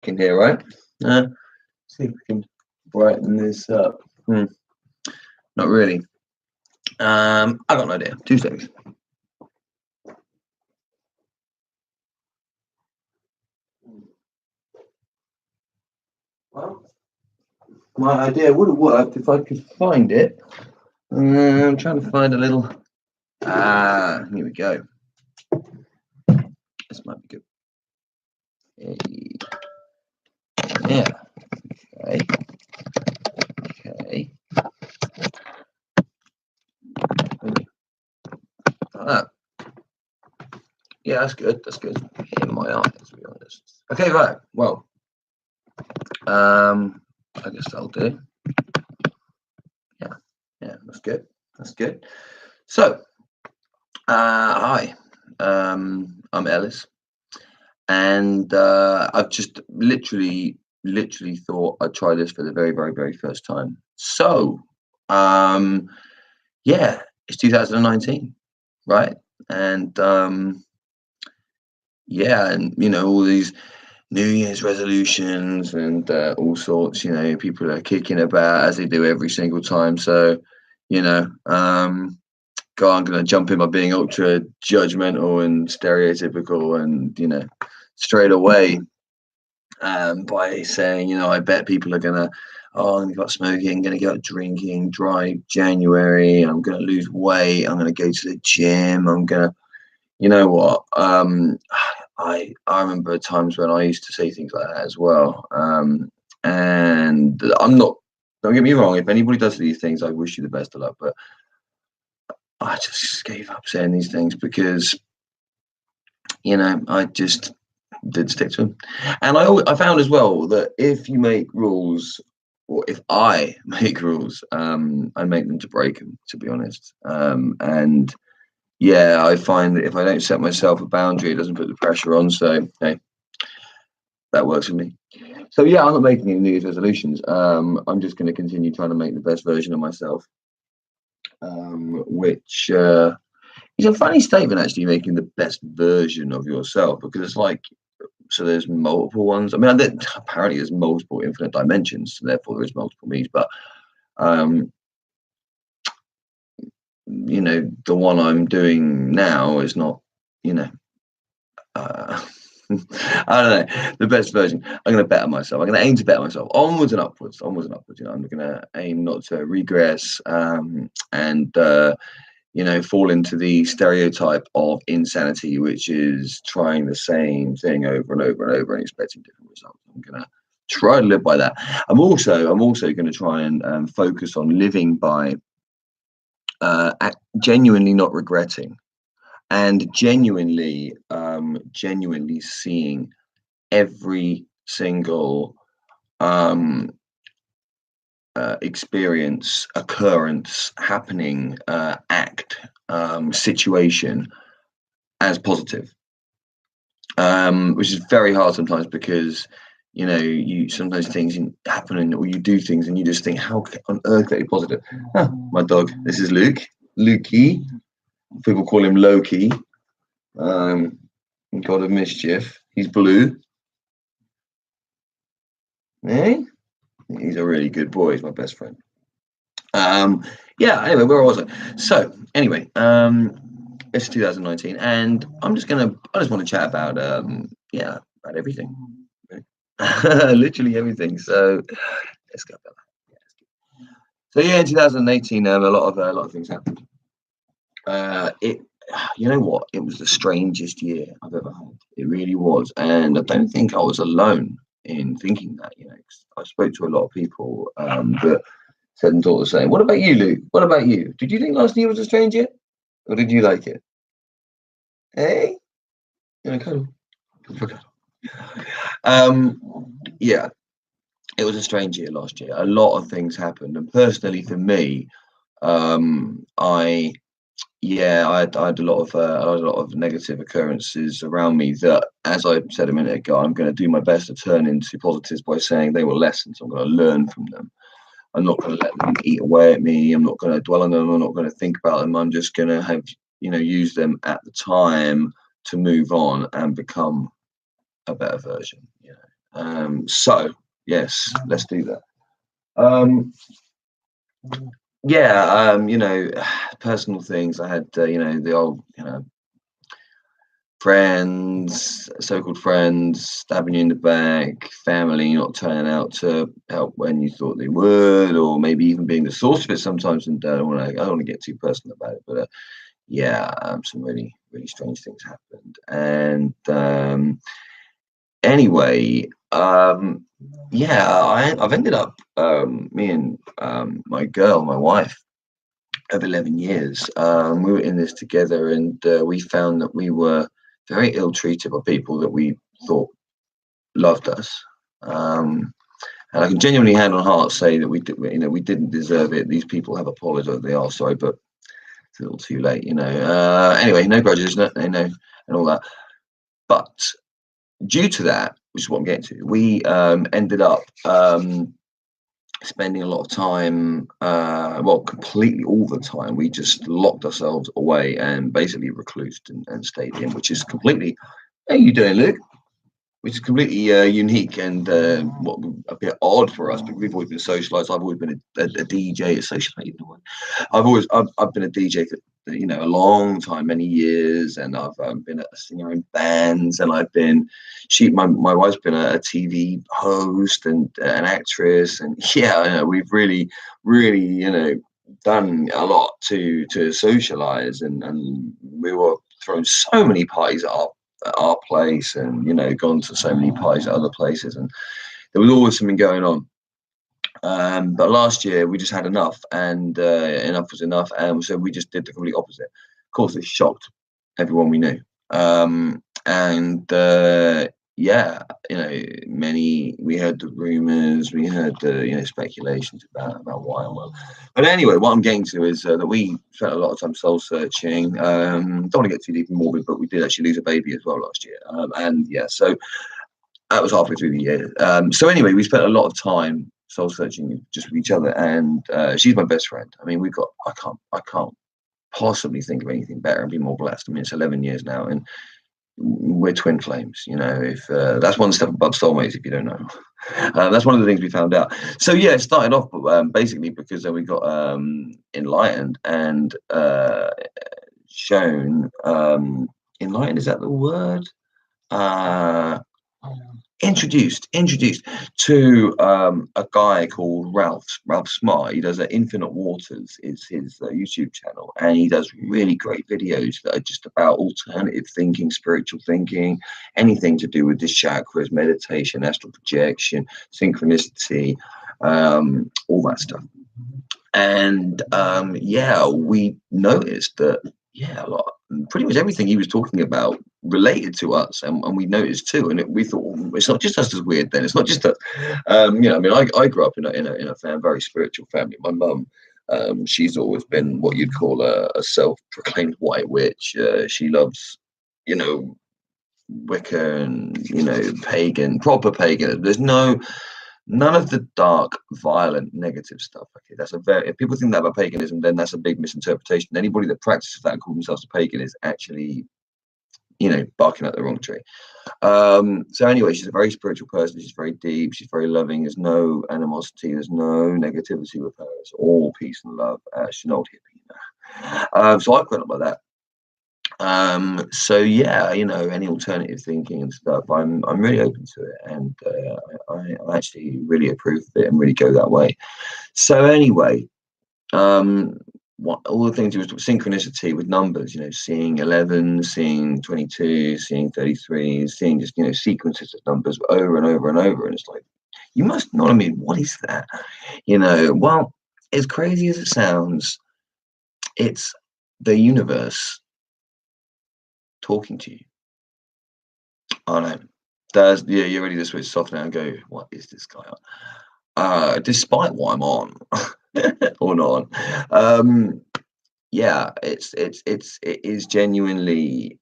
in here, right? See if we can brighten this up. Not really. I got no idea. 2 seconds. Well, my idea would have worked if I could find it. I'm trying to find a little. Here we go. This might be good. Yeah. Okay. Okay. Like that. Yeah, that's good. That's good. In my eye, to be honest. Okay, right. Well, I guess that'll do. Yeah, that's good. That's good. So, hi. I'm Ellis, and I've just literally thought I'd try this for the very, very, very first time. So, yeah, it's 2019, right? And yeah, and all these New Year's resolutions and all sorts. People are kicking about as they do every single time. So, God, I'm going to jump in by being ultra judgmental and stereotypical, and straight away by saying, I bet people are going to, I'm going to go out smoking, I'm going to go out drinking, dry January, I'm going to lose weight, I'm going to go to the gym, I'm going to, you know what? I remember times when I used to say things like that as well. And I'm not, don't get me wrong, if anybody does these things, I wish you the best of luck. But I just gave up saying these things because, I just did stick to them. And I found as well that if you make rules, or if I make rules, I make them to break them, to be honest. And yeah, I find that if I don't set myself a boundary, it doesn't put the pressure on. So, hey, that works for me. So, yeah, I'm not making any New Year's resolutions. I'm just going to continue trying to make the best version of myself, which is a funny statement, actually, making the best version of yourself, because it's like, so there's multiple ones. I mean, apparently there's multiple infinite dimensions, so therefore there's multiple me's, but the one I'm doing now is not, I don't know, the best version. I'm going to better myself. I'm going to aim to better myself, onwards and upwards, onwards and upwards. I'm going to aim not to regress and fall into the stereotype of insanity, which is trying the same thing over and over and over and expecting different results. I'm going to try to live by that. I'm also going to try and focus on living by genuinely not regretting, and genuinely seeing every single experience, occurrence, happening, act, situation as positive, which is very hard sometimes, because you sometimes things happen or you do things and you just think, how on earth can it be positive? My dog, this is Lukey, people call him Loki, god of mischief. He's blue. He's a really good boy. He's my best friend. Yeah, anyway, where was I? So anyway, it's 2019, and I just want to chat about about everything. Literally everything. So let's go. So yeah, in 2018, a lot of things happened. You know what? It was the strangest year I've ever had. It really was, and I don't think I was alone in thinking that. 'Cause I spoke to a lot of people that said and thought the same. What about you, Luke? What about you? Did you think last year was a strange year, or did you like it? Hey, cuddle. Yeah, it was a strange year last year. A lot of things happened, and personally for me, I had a lot of negative occurrences around me that, as I said a minute ago, I'm going to do my best to turn into positives by saying they were lessons. I'm going to learn from them. I'm not going to let them eat away at me. I'm not going to dwell on them. I'm not going to think about them. I'm just going to have, use them at the time to move on and become a better version. So yes, let's do that. Um, yeah, personal things. I had, the old, friends, so-called friends, stabbing you in the back, family not turning out to help when you thought they would, or maybe even being the source of it sometimes. And I don't want to get too personal about it, but yeah, some really, really strange things happened. And anyway, yeah, I've ended up, me and my girl, my wife, of 11 years. We were in this together, and we found that we were very ill treated by people that we thought loved us. Um, and I can genuinely, hand on heart, say that we didn't deserve it. These people have apologized. They are sorry, but it's a little too late. Anyway, no grudges, and all that. But due to that, which is what I'm getting to, we ended up spending a lot of time, well, completely all the time. We just locked ourselves away and basically reclused and stayed in, which is completely. How you doing, Luke? Which is completely unique and what a bit odd for us, because we've always been socialised. I've always been a DJ, a socialite. I've been a DJ for a long time, many years, and I've been a singer in bands, and I've been my wife's been a TV host and an actress, and yeah, I know we've really, really done a lot to socialise, and we were throwing so many parties at our place, and gone to so many parties at other places, and there was always something going on. But last year we just had enough, and enough was enough, and so we just did the complete opposite. Of course, it shocked everyone we knew, and yeah, many we heard the rumors, we heard the speculations about why and well. But anyway, what I'm getting to is that we spent a lot of time soul searching. Don't want to get too deep and morbid, but we did actually lose a baby as well last year, and yeah, so that was halfway through the year. So anyway, we spent a lot of time soul searching just with each other, and she's my best friend. I mean, I can't possibly think of anything better and be more blessed. I mean, it's 11 years now, and we're twin flames. If that's one step above soulmates, if you don't know. That's one of the things we found out. So yeah, it started off basically because we got enlightened and shown. Enlightened, is that the word? Introduced to a guy called Ralph Smart. He does Infinite Waters is his YouTube channel, and he does really great videos that are just about alternative thinking, spiritual thinking, anything to do with the chakras, meditation, astral projection, synchronicity, all that stuff. And yeah, we noticed that pretty much everything he was talking about related to us, and we noticed too. And we thought, it's not just us as weird. Then it's not just us. I mean, I grew up in a very spiritual family. My mum, she's always been what you'd call a self-proclaimed white witch. She loves, you know, Wicca and pagan, proper pagan. There's none of the dark, violent, negative stuff. Okay, that's if people think that about paganism, then that's a big misinterpretation. Anybody that practices that and calls themselves a pagan is actually, barking at the wrong tree. So anyway, she's a very spiritual person. She's very deep. She's very loving. There's no animosity. There's no negativity with her. It's all peace and love. She's an old hippie. So I've grown up like that. So yeah, any alternative thinking and stuff, I'm really open to it, and I actually really approve of it and really go that way. So anyway, what all the things, it was synchronicity with numbers, seeing 11, seeing 22, seeing 33, seeing just sequences of numbers over and over and over, and it's like, you must know what I mean. What is that? Well, as crazy as it sounds, it's the universe talking to you. I know. You're ready to switch soft now and go, what is this guy on? Despite what I'm on or not on. Yeah, it is genuinely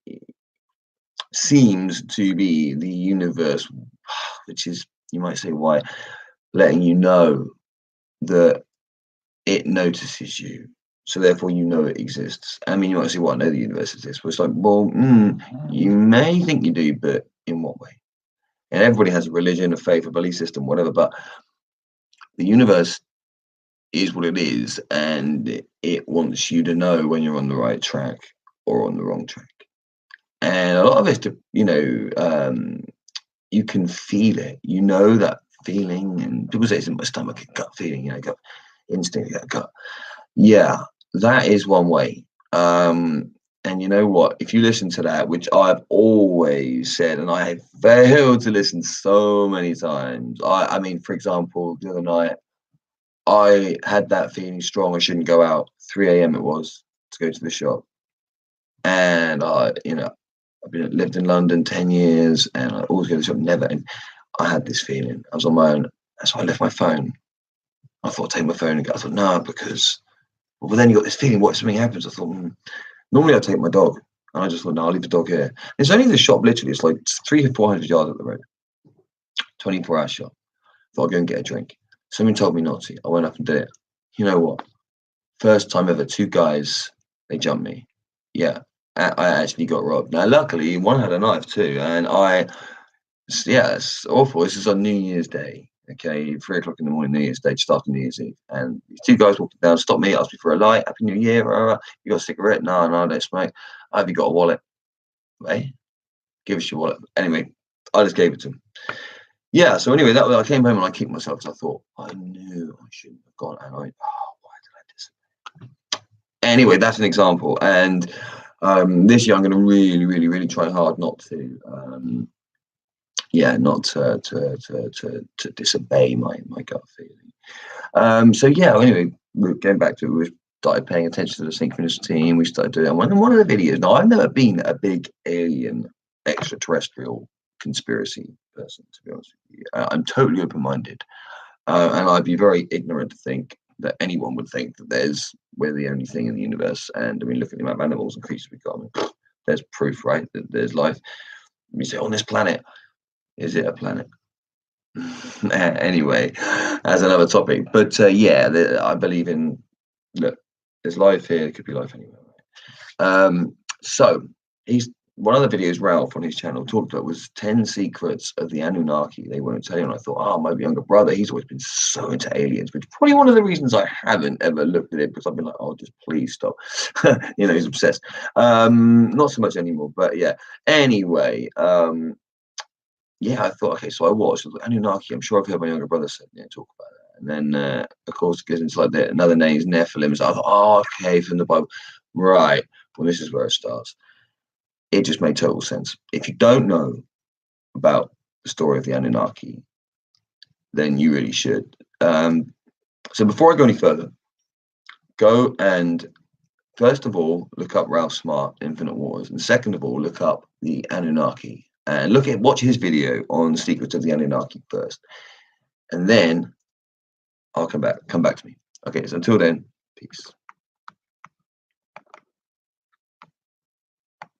seems to be the universe, which is, you might say, why, letting you know that it notices you. So therefore, it exists. I mean, you might say, "Well, I know the universe exists." But it's like, well, you may think you do, but in what way? And everybody has a religion, a faith, a belief system, whatever. But the universe is what it is, and it wants you to know when you're on the right track or on the wrong track. And a lot of it's, you can feel it. You know that feeling, and people say it's in my stomach, a gut feeling, gut instinct, gut. Yeah, that is one way. And you know what? If you listen to that, which I've always said, and I have failed to listen so many times. I mean, for example, the other night, I had that feeling strong. I shouldn't go out. 3 a.m. it was to go to the shop, and I've lived in London 10 years, and I always go to the shop. Never, and I had this feeling. I was on my own, and so I left my phone. I thought I'd take my phone and go. I thought no, because well, then you got this feeling. What if something happens? I thought normally I'd take my dog, and I just thought no, I'll leave the dog here. It's only the shop. Literally, it's like 300 to 400 yards up the road. 24-hour shop. Thought I'd go and get a drink. Someone told me not to. I went up and did it. You know what? First time ever, 2 guys, they jumped me. Yeah, I actually got robbed. Now, luckily, one had a knife too, and it's awful. This is on New Year's Day. Okay, 3 o'clock in the morning, New Year's Day, just after New Year's Eve, and these 2 guys walking down, stopped me, asked me for a light. Happy New Year. You got a cigarette? No, I don't smoke. Have you got a wallet? Hey, give us your wallet. Anyway, I just gave it to him. Yeah, so anyway, I came home and I kicked myself because I thought I knew I shouldn't have gone, and why did I disobey? Anyway, that's an example, and this year I'm going to really, really, really try hard not to, not to disobey my gut feeling. So yeah, anyway, we're going back to it. We started paying attention to the synchronicity, and we started doing one of the videos. Now, I've never been a big alien extraterrestrial conspiracy person, to be honest with you. I'm totally open-minded, and I'd be very ignorant to think that anyone would think that we're the only thing in the universe. And I mean, look at the amount of animals and creatures we've got. I mean, there's proof, right, that there's life. You say on this planet, is it a planet? Anyway, as another topic. But I believe in, look, there's life here. It could be life anywhere. Right? So one of the videos Ralph on his channel talked about was 10 secrets of the Anunnaki they won't tell you. And I thought, my younger brother, he's always been so into aliens, which is probably one of the reasons I haven't ever looked at it, because I've been like, just please stop. He's obsessed. Not so much anymore, but yeah. Anyway, I thought, okay, so I watched Anunnaki. I'm sure I've heard my younger brother talk about that. And then, of course, it goes into like another name is Nephilim. So I thought, okay, from the Bible. Right. Well, this is where it starts. It just made total sense. If you don't know about the story of the Anunnaki, then you really should. So before I go any further, go and first of all, look up Ralph Smart, Infinite Wars. And second of all, look up the Anunnaki. And watch his video on the secrets of the Anunnaki first. And then I'll come back to me. Okay, so until then, peace.